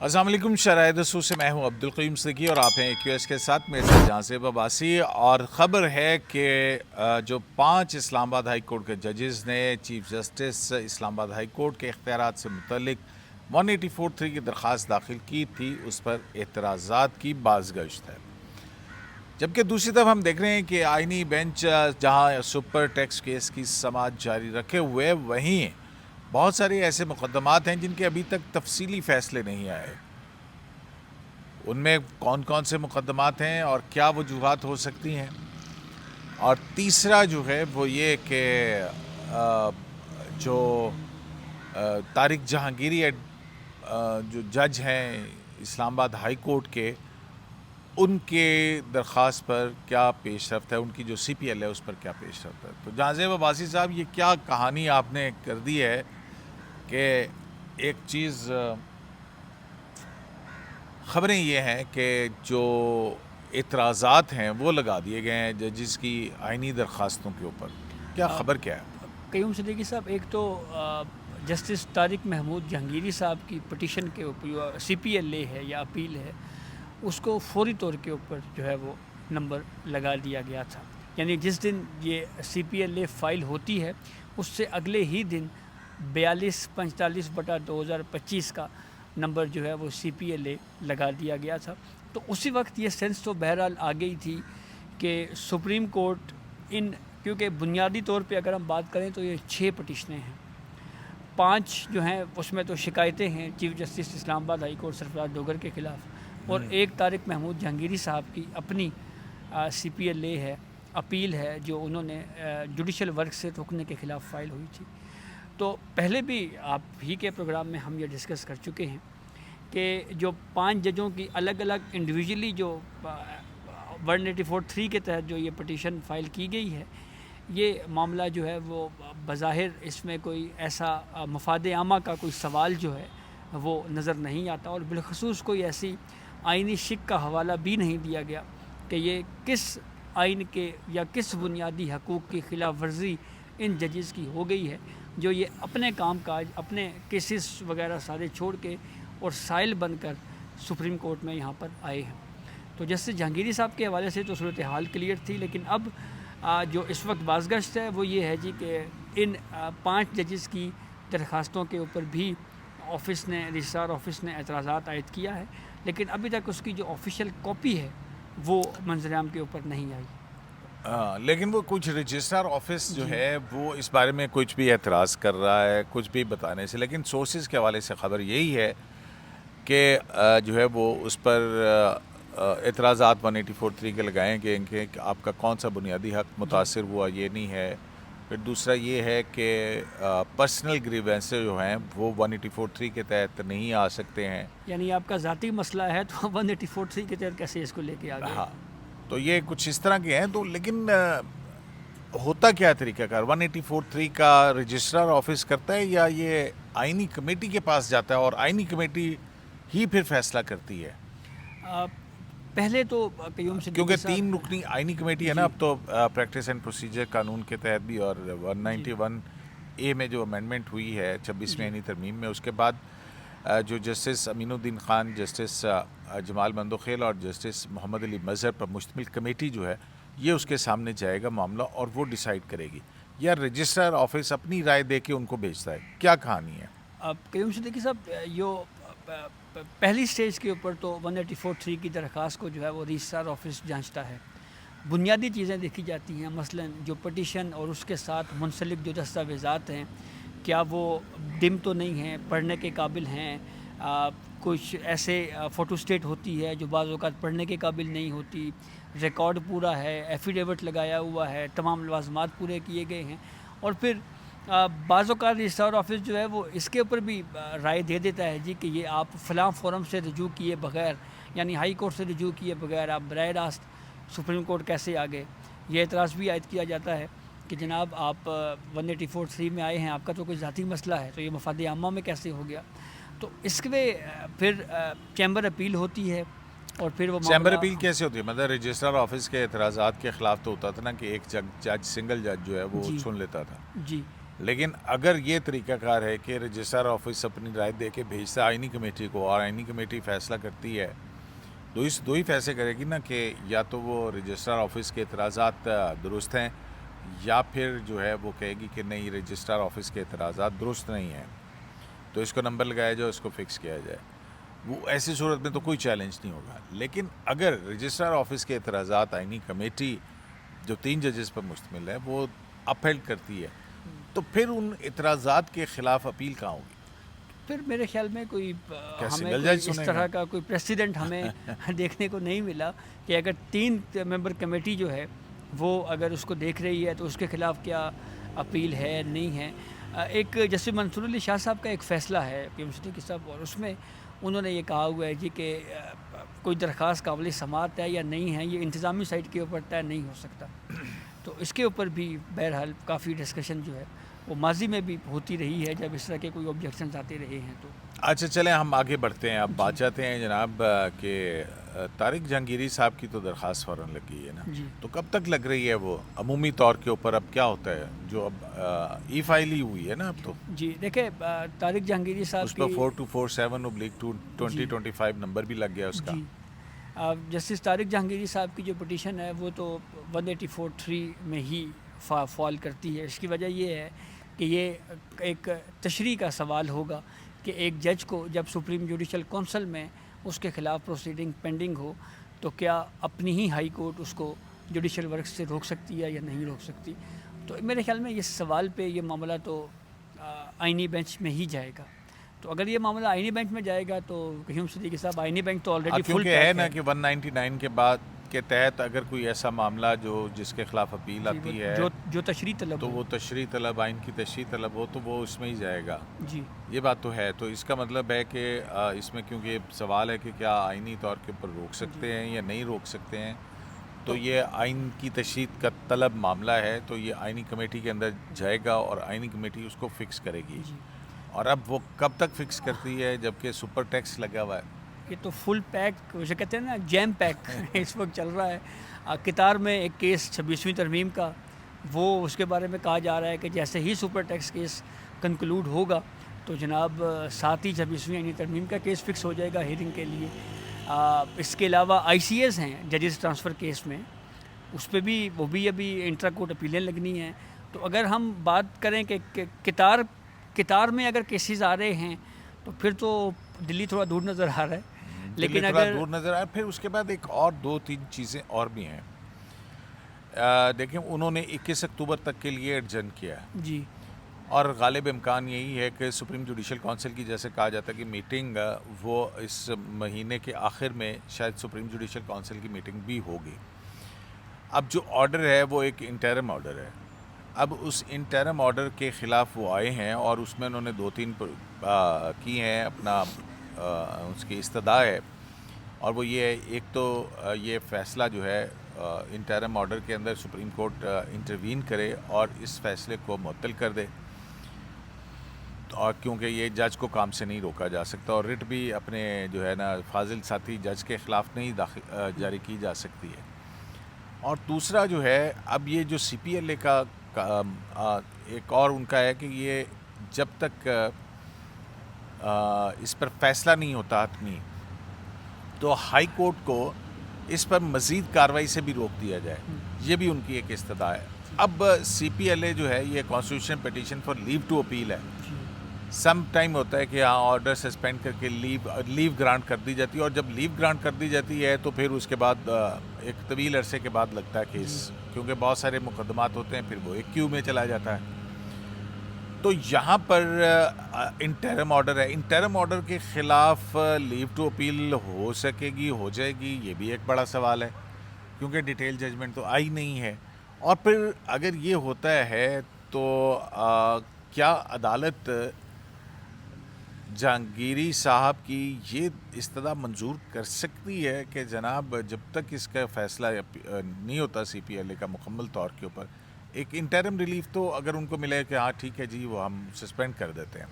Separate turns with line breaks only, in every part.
السلام علیکم، شرائط دسو سے میں ہوں عبدالقیوم صدیقی اور آپ ہیں AQS کے ساتھ میرے ساتھ جہاں عباسی. اور خبر ہے کہ جو 5 اسلام آباد ہائی کورٹ کے ججز نے چیف جسٹس اسلام آباد ہائی کورٹ کے اختیارات سے متعلق 184(3) کی درخواست داخل کی تھی، اس پر اعتراضات کی بازگشت ہے. جبکہ دوسری طرف ہم دیکھ رہے ہیں کہ آئینی بینچ جہاں سپر ٹیکس کیس کی سماعت جاری رکھے ہوئے، وہیں بہت سارے ایسے مقدمات ہیں جن کے ابھی تک تفصیلی فیصلے نہیں آئے. ان میں کون کون سے مقدمات ہیں اور کیا وجوہات ہو سکتی ہیں. اور تیسرا جو ہے وہ یہ کہ جو طارق جہانگیری جو جج ہیں اسلام آباد ہائی کورٹ کے، ان کے درخواست پر کیا پیش رفت ہے، ان کی جو CPL ہے اس پر کیا پیش رفت ہے. تو جہاں عباسی صاحب، یہ کیا کہانی آپ نے کر دی ہے کہ ایک چیز خبریں یہ ہیں کہ جو اعتراضات ہیں وہ لگا دیے گئے ہیں ججز کی آئینی درخواستوں کے اوپر. کیا خبر کیا ہے؟
قیوم صدیقی صاحب، ایک تو جسٹس طارق محمود جہانگیری صاحب کی پٹیشن کے اوپر CPL ہے یا اپیل ہے، اس کو فوری طور کے اوپر جو ہے وہ نمبر لگا دیا گیا تھا. یعنی جس دن یہ CPL فائل ہوتی ہے اس سے اگلے ہی دن 4245/2025 کا نمبر جو ہے وہ CPL لگا دیا گیا تھا. تو اسی وقت یہ سینس تو بہرحال آ گئی تھی کہ سپریم کورٹ کیونکہ بنیادی طور پہ اگر ہم بات کریں تو یہ 6 پٹیشنیں ہیں. 5 جو ہیں اس میں تو شکایتیں ہیں چیف جسٹس اسلام آباد ہائی کورٹ سرفراز ڈوگر کے خلاف، اور ایک طارق محمود جہانگیری صاحب کی اپنی CPL ہے، اپیل ہے جو انہوں نے جوڈیشل ورک سے روکنے کے خلاف فائل ہوئی تھی. تو پہلے بھی آپ ہی کے پروگرام میں ہم یہ ڈسکس کر چکے ہیں کہ جو 5 ججوں کی الگ الگ انڈیویجولی جو 184(3) کے تحت جو یہ پٹیشن فائل کی گئی ہے، یہ معاملہ جو ہے وہ بظاہر اس میں کوئی ایسا مفاد عامہ کا کوئی سوال جو ہے وہ نظر نہیں آتا، اور بالخصوص کوئی ایسی آئینی شک کا حوالہ بھی نہیں دیا گیا کہ یہ کس آئین کے یا کس بنیادی حقوق کی خلاف ورزی ان ججز کی ہو گئی ہے جو یہ اپنے کام کاج، اپنے کیسز وغیرہ سارے چھوڑ کے اور سائل بن کر سپریم کورٹ میں یہاں پر آئے ہیں. تو جسٹس جہانگیری صاحب کے حوالے سے تو صورتحال کلیئر تھی، لیکن اب جو اس وقت بازگشت ہے وہ یہ ہے جی کہ ان 5 ججز کی درخواستوں کے اوپر بھی آفس نے، رجسٹرار آفس نے اعتراضات عائد کیا ہے، لیکن ابھی تک اس کی جو آفیشیل کاپی ہے وہ منظر عام کے اوپر نہیں آئی.
لیکن وہ کچھ رجسٹرار آفس جو ہے وہ اس بارے میں کچھ بھی اعتراض کر رہا ہے، کچھ بھی بتانے سے، لیکن سورسز کے حوالے سے خبر یہی ہے کہ جو ہے وہ اس پر اعتراضات 184(3) کے لگائیں گے کہ آپ کا کون سا بنیادی حق متاثر ہوا، یہ نہیں ہے. پھر دوسرا یہ ہے کہ پرسنل گریوینسز جو ہیں وہ 184(3) کے تحت نہیں آ سکتے ہیں.
یعنی آپ کا ذاتی مسئلہ ہے تو 184(3) کے تحت کیسے اس کو لے کے آ گئے؟
ہاں، تو یہ کچھ اس طرح کے ہیں. تو لیکن ہوتا کیا طریقہ کار؟ 184(3) کا رجسٹرار آفس کرتا ہے یا یہ آئینی کمیٹی کے پاس جاتا ہے اور آئینی کمیٹی ہی پھر فیصلہ کرتی ہے؟
پہلے تو قیوم صدیقی
کیونکہ
صاحب
3 رکنی آئینی کمیٹی ہے نا اب تو، پریکٹس اینڈ پروسیجر قانون کے تحت بھی، اور 191A میں جو امینڈمنٹ ہوئی ہے 26ویں آئینی ترمیم میں، اس کے بعد جو جسٹس امین الدین خان، جسٹس جمال مندوخیل اور جسٹس محمد علی مظہر پر مشتمل کمیٹی جو ہے یہ اس کے سامنے جائے گا معاملہ اور وہ ڈیسائیڈ کرے گی، یا رجسٹرار آفس اپنی رائے دے کے ان کو بھیجتا ہے؟ کیا کہانی ہے؟
قیوم صدیقی صاحب، پہلی سٹیج کے اوپر تو 184(3) کی درخواست کو جو ہے وہ رجسٹرار آفس جانچتا ہے. بنیادی چیزیں دیکھی جاتی ہیں، مثلا جو پٹیشن اور اس کے ساتھ منسلک جو دستاویزات ہیں کیا وہ ڈم تو نہیں ہیں، پڑھنے کے قابل ہیں. کچھ ایسے فوٹو سٹیٹ ہوتی ہے جو بعض اوقات پڑھنے کے قابل نہیں ہوتی، ریکارڈ پورا ہے، ایفیڈیوٹ لگایا ہوا ہے، تمام لوازمات پورے کیے گئے ہیں. اور پھر بعض اوقات رجسٹرار آفس جو ہے وہ اس کے اوپر بھی رائے دے دیتا ہے جی کہ یہ آپ فلاں فورم سے رجوع کیے بغیر، یعنی ہائی کورٹ سے رجوع کیے بغیر آپ براہ راست سپریم کورٹ کیسے آ گئے. یہ اعتراض بھی عائد کیا جاتا ہے کہ جناب آپ 184(3) میں آئے ہیں، آپ کا تو کوئی ذاتی مسئلہ ہے، تو یہ مفاد عامہ میں کیسے ہو گیا. تو اس کے پھر چیمبر اپیل ہوتی ہے، اور پھر وہ
چیمبر اپیل کیسے ہوتی ہے؟ مطلب رجسٹرار آفس کے اعتراضات کے خلاف تو ہوتا تھا نا کہ ایک جج، سنگل جج جو ہے وہ سن لیتا تھا.
جی،
لیکن اگر یہ طریقہ کار ہے کہ رجسٹرار آفس اپنی رائے دے کے بھیجتا ہے آئینی کمیٹی کو اور آئینی کمیٹی فیصلہ کرتی ہے تو دو ہی فیصلے کرے گی نا کہ یا تو وہ رجسٹرار آفس کے اعتراضات درست ہیں یا پھر جو ہے وہ کہے گی کہ نہیں رجسٹرار آفس کے اعتراضات درست نہیں ہیں تو اس کو نمبر لگایا جائے اس کو فکس کیا جائے. وہ ایسی صورت میں تو کوئی چیلنج نہیں ہوگا. لیکن اگر رجسٹرار آفس کے اعتراضات آئینی کمیٹی جو 3 ججز پر مشتمل ہے وہ اپہیلڈ کرتی ہے تو پھر ان اعتراضات کے خلاف اپیل کہاں ہوگی؟
پھر میرے خیال میں کوئی ہمیں
سنگل
کوئی
جج
اس
سنے
طرح
گا؟
کا کوئی پریسیڈنٹ ہمیں دیکھنے کو نہیں ملا کہ اگر 3 ممبر کمیٹی جو ہے وہ اگر اس کو دیکھ رہی ہے تو اس کے خلاف کیا اپیل ہے نہیں ہے. ایک جسٹس منصور علی شاہ صاحب کا ایک فیصلہ ہے پی ایم صدیقی صاحب اور اس میں انہوں نے یہ کہا ہوا ہے جی کہ کوئی درخواست قابل سماعت ہے یا نہیں ہے یہ انتظامی سائٹ کے اوپر طے نہیں ہو سکتا. تو اس کے اوپر بھی بہرحال کافی ڈسکشن جو ہے وہ ماضی میں بھی ہوتی رہی ہے جب اس طرح کے کوئی آبجیکشنز آتے رہے ہیں. تو
اچھا چلیں ہم آگے بڑھتے ہیں. اب بات چاہتے ہیں جناب کہ طارق جہانگیری صاحب کی تو درخواست فوراً لگ گئی ہے نا,
جی
تو کب تک لگ رہی ہے وہ عمومی طور کے اوپر؟ اب کیا ہوتا ہے جو اب ای فائل ہی ہوئی ہے نا اب تو
جی دیکھیں طارق جہانگیری
اس
صاحب
پر
کی
4247/2025 نمبر بھی لگ گیا اس کا.
جی جسٹس طارق جہانگیری صاحب کی جو پٹیشن ہے وہ تو 184(3) میں ہی فال کرتی ہے. اس کی وجہ یہ ہے کہ یہ ایک تشریح کا سوال ہوگا کہ ایک جج کو جب سپریم جوڈیشل کونسل میں اس کے خلاف پروسیڈنگ پینڈنگ ہو تو کیا اپنی ہی ہائی کورٹ اس کو جوڈیشل ورک سے روک سکتی ہے یا نہیں روک سکتی. تو میرے خیال میں اس سوال پہ یہ معاملہ تو آئینی بینچ میں ہی جائے گا. تو اگر یہ معاملہ آئینی بینچ میں جائے گا تو قیوم صدیقی صاحب آئینی بینچ تو آلریڈی فل
کیونکہ ہے
پیک
نا کہ 199 کے بعد کے تحت اگر کوئی ایسا معاملہ جس کے خلاف اپیل آتی ہے
جو تشریح طلب
تو
ہو.
وہ تشریح طلب آئین کی تشریح طلب ہو تو وہ اس میں ہی جائے گا.
جی
یہ بات تو ہے. تو اس کا مطلب ہے کہ اس میں کیونکہ یہ سوال ہے کہ کیا آئینی طور کے اوپر روک سکتے ہیں یا نہیں روک سکتے ہیں, تو یہ آئین کی تشریح کا طلب معاملہ ہے تو یہ آئینی کمیٹی کے اندر جائے گا اور آئینی کمیٹی اس کو فکس کرے گی.
جی
اور اب وہ کب تک فکس کرتی ہے جبکہ سپر ٹیکس لگا ہوا ہے؟
یہ تو فل پیک اسے کہتے ہیں نا جیم پیک اس وقت چل رہا ہے. قطار میں ایک کیس 26ویں ترمیم کا وہ اس کے بارے میں کہا جا رہا ہے کہ جیسے ہی سپر ٹیکس کیس کنکلوڈ ہوگا تو جناب ساتھ ہی 26ویں یعنی ترمیم کا کیس فکس ہو جائے گا ہیئرنگ کے لیے. اس کے علاوہ ICAs ہیں ججز ٹرانسفر کیس میں, اس پہ بھی وہ بھی ابھی انٹرا کورٹ اپیلیں لگنی ہیں. تو اگر ہم بات کریں کہ قطار میں اگر کیسز آ رہے ہیں تو پھر تو دلی تھوڑا دور نظر آ رہا ہے. لیکن
تھوڑا
اگر
دور نظر آئے. پھر اس کے بعد ایک اور 2-3 چیزیں اور بھی ہیں. دیکھیں انہوں نے 21 اکتوبر تک کے لیے ایڈجن کیا ہے
جی
اور غالب امکان یہی ہے کہ سپریم جوڈیشل کونسل کی جیسے کہا جاتا ہے کہ میٹنگ وہ اس مہینے کے آخر میں شاید سپریم جوڈیشل کونسل کی میٹنگ بھی ہوگی. اب جو آرڈر ہے وہ ایک انٹرم آرڈر ہے. اب اس انٹرم آرڈر کے خلاف وہ آئے ہیں اور اس میں انہوں نے 2-3 کی ہیں اپنا اس کی استدعا ہے. اور وہ یہ ہے ایک تو یہ فیصلہ جو ہے انٹرم آرڈر کے اندر سپریم کورٹ انٹروین کرے اور اس فیصلے کو معطل کر دے, اور کیونکہ یہ جج کو کام سے نہیں روکا جا سکتا اور رٹ بھی اپنے جو ہے نا فاضل ساتھی جج کے خلاف نہیں جاری کی جا سکتی ہے. اور دوسرا جو ہے اب یہ جو CPLA کا ایک اور ان کا ہے کہ یہ جب تک اس پر فیصلہ نہیں ہوتا حتمی تو ہائی کورٹ کو اس پر مزید کارروائی سے بھی روک دیا جائے. یہ بھی ان کی ایک استدعا ہے. اب CPLA جو ہے یہ constitution petition for leave to appeal ہے. سم ٹائم ہوتا ہے کہ ہاں آرڈر سسپینڈ کر کے لیو گرانٹ کر دی جاتی ہے, اور جب لیو گرانٹ کر دی جاتی ہے تو پھر اس کے بعد ایک طویل عرصے کے بعد لگتا ہے کیس, کیونکہ بہت سارے مقدمات ہوتے ہیں, پھر وہ ایک کیو میں چلا جاتا ہے. تو یہاں پر انٹرم آرڈر ہے. انٹرم آرڈر کے خلاف لیو ٹو اپیل ہو سکے گی, ہو جائے گی, یہ بھی ایک بڑا سوال ہے کیونکہ ڈیٹیل ججمنٹ تو آئی نہیں ہے. اور پھر اگر یہ ہوتا ہے تو کیا عدالت جہانگیری صاحب کی یہ استدعا منظور کر سکتی ہے کہ جناب جب تک اس کا فیصلہ نہیں ہوتا CPLA کا مکمل طور کے اوپر, ایک انٹرم ریلیف تو اگر ان کو ملے کہ ہاں ٹھیک ہے جی وہ ہم سسپینڈ کر دیتے ہیں,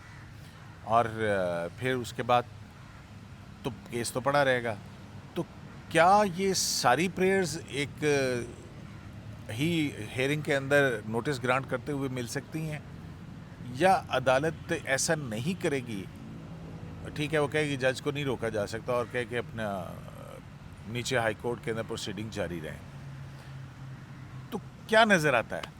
اور پھر اس کے بعد تو کیس تو پڑا رہے گا. تو کیا یہ ساری پریئرز ایک ہی ہیئرنگ کے اندر نوٹس گرانٹ کرتے ہوئے مل سکتی ہیں؟ یا عدالت ایسا نہیں کرے گی؟ ٹھیک ہے وہ کہے گی جج کو نہیں روکا جا سکتا اور کہے کہ اپنا نیچے ہائی کورٹ کے اندر پروسیڈنگ جاری رہیں، تو کیا نظر آتا ہے؟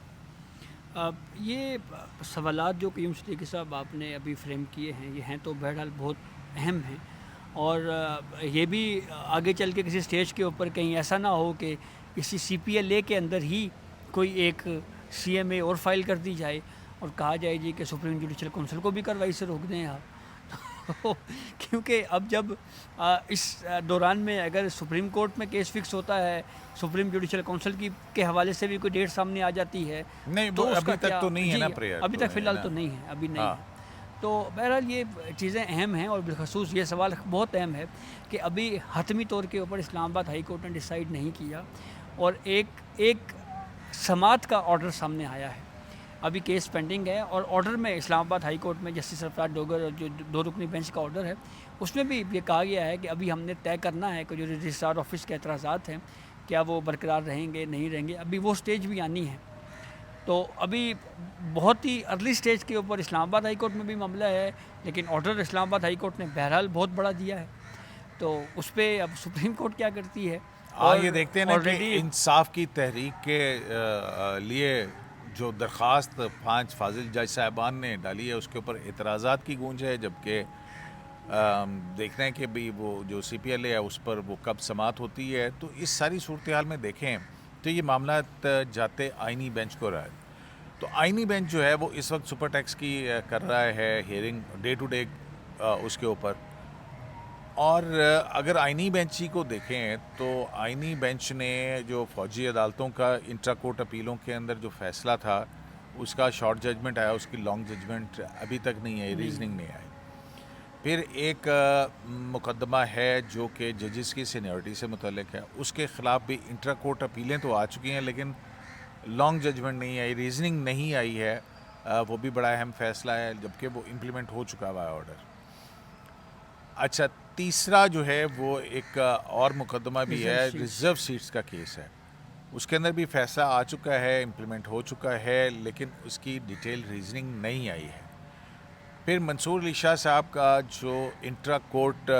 یہ سوالات جو قیوم صدیقی صاحب آپ نے ابھی فریم کیے ہیں یہ ہیں تو بہرحال بہت اہم ہیں، اور یہ بھی آگے چل کے کسی سٹیج کے اوپر کہیں ایسا نہ ہو کہ کسی سی پی ایل اے کے اندر ہی کوئی ایک سی ایم اے اور فائل کر دی جائے اور کہا جائے جی کہ سپریم جوڈیشل کونسل کو بھی کارروائی سے روک دیں آپ کیونکہ اب جب اس دوران میں اگر سپریم کورٹ میں کیس فکس ہوتا ہے، سپریم جوڈیشل کونسل کے حوالے سے بھی کوئی ڈیٹ سامنے آ جاتی ہے
نہیں
تو اس
ابھی
کا
تک
کیا،
تو نہیں ہے
جی
نا پریئر،
ابھی تک فی الحال تو نہیں ہے، ابھی نہیں ہے۔ تو بہرحال یہ چیزیں اہم ہیں، اور بالخصوص یہ سوال بہت اہم ہے کہ ابھی حتمی طور کے اوپر اسلام آباد ہائی کورٹ نے ڈیسائیڈ نہیں کیا، اور ایک سماعت کا آرڈر سامنے آیا ہے، ابھی کیس پینڈنگ ہے، اور آرڈر میں اسلام آباد ہائی کورٹ میں جسٹس سرفراز ڈوگر اور جو 2 رکنی بینچ کا آرڈر ہے اس میں بھی یہ کہا گیا ہے کہ ابھی ہم نے طے کرنا ہے کہ جو رجسٹرار آفس کے اعتراضات ہیں کیا وہ برقرار رہیں گے نہیں رہیں گے، ابھی وہ سٹیج بھی آنی ہے۔ تو ابھی بہت ہی ارلی سٹیج کے اوپر اسلام آباد ہائی کورٹ میں بھی معاملہ ہے، لیکن آرڈر اسلام آباد ہائی کورٹ نے بہرحال بہت بڑا دیا ہے، تو اس پہ اب سپریم کورٹ کیا کرتی ہے۔
یہ دیکھتے ہیں نا کہ انصاف کی تحریک کے لیے جو درخواست 5 فاضل جج صاحبان نے ڈالی ہے اس کے اوپر اعتراضات کی گونج ہے، جبکہ دیکھنا ہے کہ بھی وہ جو سی پی ایل اے ہے اس پر وہ کب سماعت ہوتی ہے۔ تو اس ساری صورتحال میں دیکھیں تو یہ معاملات جاتے آئینی بینچ کو رہا ہے، تو آئینی بینچ جو ہے وہ اس وقت سپر ٹیکس کی کر رہا ہے ہیئرنگ ڈے ٹو ڈے اس کے اوپر، اور اگر آئینی بینچ ہی کو دیکھیں تو آئینی بینچ نے جو فوجی عدالتوں کا انٹرا کورٹ اپیلوں کے اندر جو فیصلہ تھا اس کا شارٹ ججمنٹ آیا، اس کی لانگ ججمنٹ ابھی تک نہیں آئی، ریزننگ نہیں آئی۔ پھر ایک مقدمہ ہے جو کہ ججز کی سینیورٹی سے متعلق ہے، اس کے خلاف بھی انٹرا کورٹ اپیلیں تو آ چکی ہیں لیکن لانگ ججمنٹ نہیں آئی، ریزننگ نہیں آئی ہے، وہ بھی بڑا اہم فیصلہ ہے جبکہ وہ امپلیمنٹ ہو چکا ہوا ہے آرڈر۔ اچھا تیسرا جو ہے وہ ایک اور مقدمہ بھی ہے، ریزرو سیٹس کا کیس ہے، اس کے اندر بھی فیصلہ آ چکا ہے، امپلیمنٹ ہو چکا ہے، لیکن اس کی ڈیٹیل ریزننگ نہیں آئی ہے۔ پھر منصور علی شاہ صاحب کا جو انٹرا کورٹ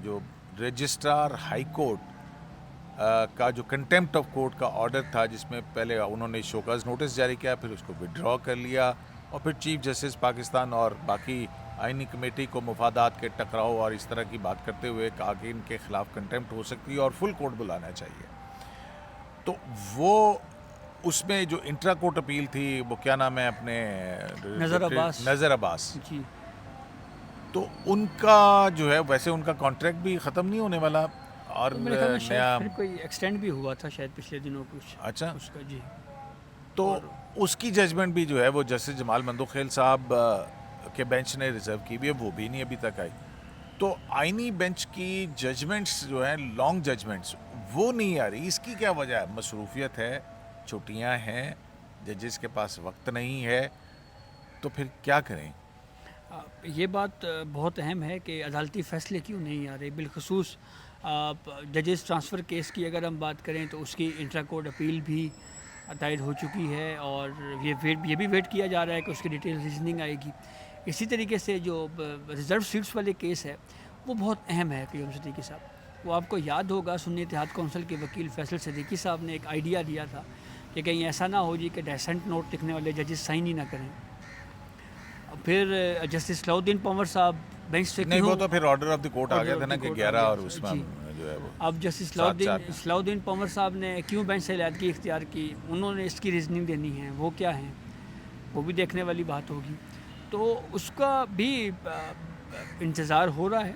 جو رجسٹرار ہائی کورٹ کا جو کنٹیمپٹ آف کورٹ کا آرڈر تھا، جس میں پہلے انہوں نے شوکاز نوٹس جاری کیا، پھر اس کو وڈرا کر لیا، اور پھر چیف جسٹس پاکستان اور باقی آئینی کمیٹی کو مفادات کے ٹکراؤ اور اس طرح کی بات کرتے ہوئے کہا کہ ان کے خلاف کنٹیمپٹ ہو سکتی ہے اور فل کورٹ بلانا چاہیے۔ تو وہ اس میں جو انٹرا کورٹ اپیل تھی وہ کیا نام ہے اپنے نظر عباس
جی،
تو ان کا جو ہے ویسے ان کا کانٹریکٹ بھی ختم نہیں ہونے والا، اور
میرے خیال میں
نیا
شاید پھر کوئی ایکسٹینڈ بھی ہوا تھا شاید پچھلے دنوں کچھ
اچھا
اس کا، جی۔
تو اس کی ججمنٹ بھی جو ہے وہ جسٹس جمال مندوخیل صاحب کے بینچ نے ریزرو کی بھی ہے، وہ بھی نہیں ابھی تک آئی۔ تو آئینی بینچ کی ججمنٹس جو ہیں لانگ ججمنٹس وہ نہیں آ رہی، اس کی کیا وجہ ہے؟ مصروفیت ہے، چھٹیاں ہیں، ججز کے پاس وقت نہیں ہے، تو پھر کیا کریں؟
یہ بات بہت اہم ہے کہ عدالتی فیصلے کیوں نہیں آ رہے، بالخصوص ججز ٹرانسفر کیس کی اگر ہم بات کریں تو اس کی انٹرا کورٹ اپیل بھی دائر ہو چکی ہے، اور یہ بھی ویٹ کیا جا رہا ہے کہ اس کی ڈیٹیل ریزننگ آئے گی۔ اسی طریقے سے جو ریزرو سیٹس والے کیس ہے وہ بہت اہم ہے قیوم صدیقی صاحب، وہ آپ کو یاد ہوگا سنی اتحاد کونسل کے وکیل فیصل صدیقی صاحب نے ایک آئیڈیا دیا تھا کہ کہیں ایسا نہ ہو جی کہ ڈیسنٹ نوٹ لکھنے والے ججز سائن ہی نہ کریں۔ پھر جسٹس صلاح الدین پنور صاحب بینچ سے
نہیں، وہ تو پھر آرڈر آف دی کورٹ آ گیا تھا نا کہ 11 اور اس میں
جی،
جو ہے وہ
اب جسٹس صلاح الدین پنور صاحب نے کیوں بینچ سے علیحدگی اختیار کی، انہوں نے اس کی ریزننگ دینی ہے، وہ کیا ہیں، وہ بھی دیکھنے والی بات ہوگی، تو اس کا بھی انتظار ہو رہا ہے۔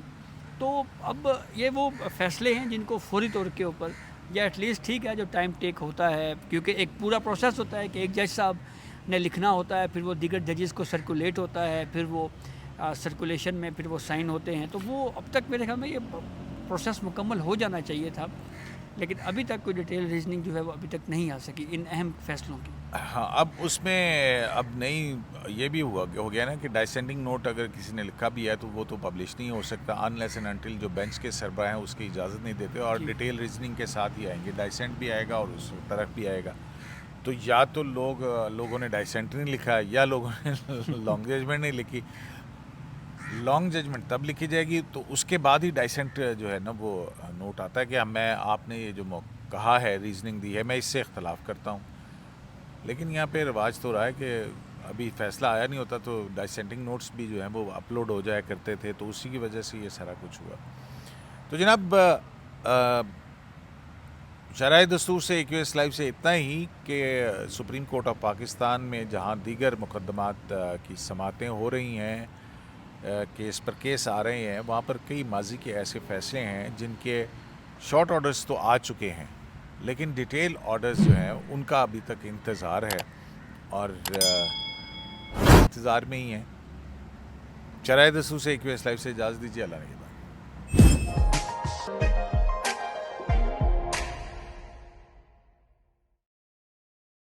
تو اب یہ وہ فیصلے ہیں جن کو فوری طور کے اوپر، یا ایٹ لیسٹ ٹھیک ہے جو ٹائم ٹیک ہوتا ہے، کیونکہ ایک پورا پروسیس ہوتا ہے کہ ایک جج صاحب نے لکھنا ہوتا ہے، پھر وہ دیگر ججز کو سرکولیٹ ہوتا ہے، پھر وہ سرکولیشن میں پھر وہ سائن ہوتے ہیں، تو وہ اب تک میرے خیال میں یہ پروسیس مکمل ہو جانا چاہیے تھا، لیکن ابھی تک کوئی ڈیٹیل ریزننگ جو ہے وہ ابھی تک نہیں آ سکی ان اہم فیصلوں کی۔
ہاں، اب اس میں اب نہیں یہ بھی ہو گیا نا کہ ڈائسینڈنگ نوٹ اگر کسی نے لکھا بھی ہے تو وہ تو پبلش نہیں ہو سکتا انلیس اینڈ انٹل جو بینچ کے سربراہ ہیں اس کی اجازت نہیں دیتے، اور ڈیٹیل ریزننگ کے ساتھ ہی آئیں گے، ڈائسینٹ بھی آئے گا اور اس طرف بھی آئے گا۔ تو یا تو لوگوں نے ڈائسینٹری نہیں لکھا یا لوگوں نے لانگ ججمنٹ نہیں لکھی. لانگ ججمنٹ تب لکھی جائے گی تو اس کے بعد ہی ڈائسینٹ جو ہے نا وہ نوٹ آتا ہے کہ آپ نے یہ جو کہا ہے ریزننگ دی ہے میں اس سے اختلاف کرتا ہوں. لیکن یہاں پہ رواج تو رہا ہے کہ ابھی فیصلہ آیا نہیں ہوتا تو ڈائسینٹنگ نوٹس بھی جو ہیں وہ اپلوڈ ہو جایا کرتے تھے, تو اسی کی وجہ سے یہ سارا کچھ ہوا. تو جناب شرائع دستور سے ایکیو ایس لائیو سے اتنا ہی کہ سپریم کورٹ آف پاکستان میں جہاں دیگر مقدمات کی سماعتیں ہو رہی ہیں, کیس پر کیس آ رہے ہیں, وہاں پر کئی ماضی کے ایسے فیصلے ہیں جن کے شارٹ آرڈرز تو آ چکے ہیں لیکن ڈیٹیل آرڈرز جو ہیں ان کا ابھی تک انتظار ہے اور انتظار میں ہی ہیں. شرائع دستور سے ایکیو ایس لائیو سے اجازت دیجیے. اللہ نے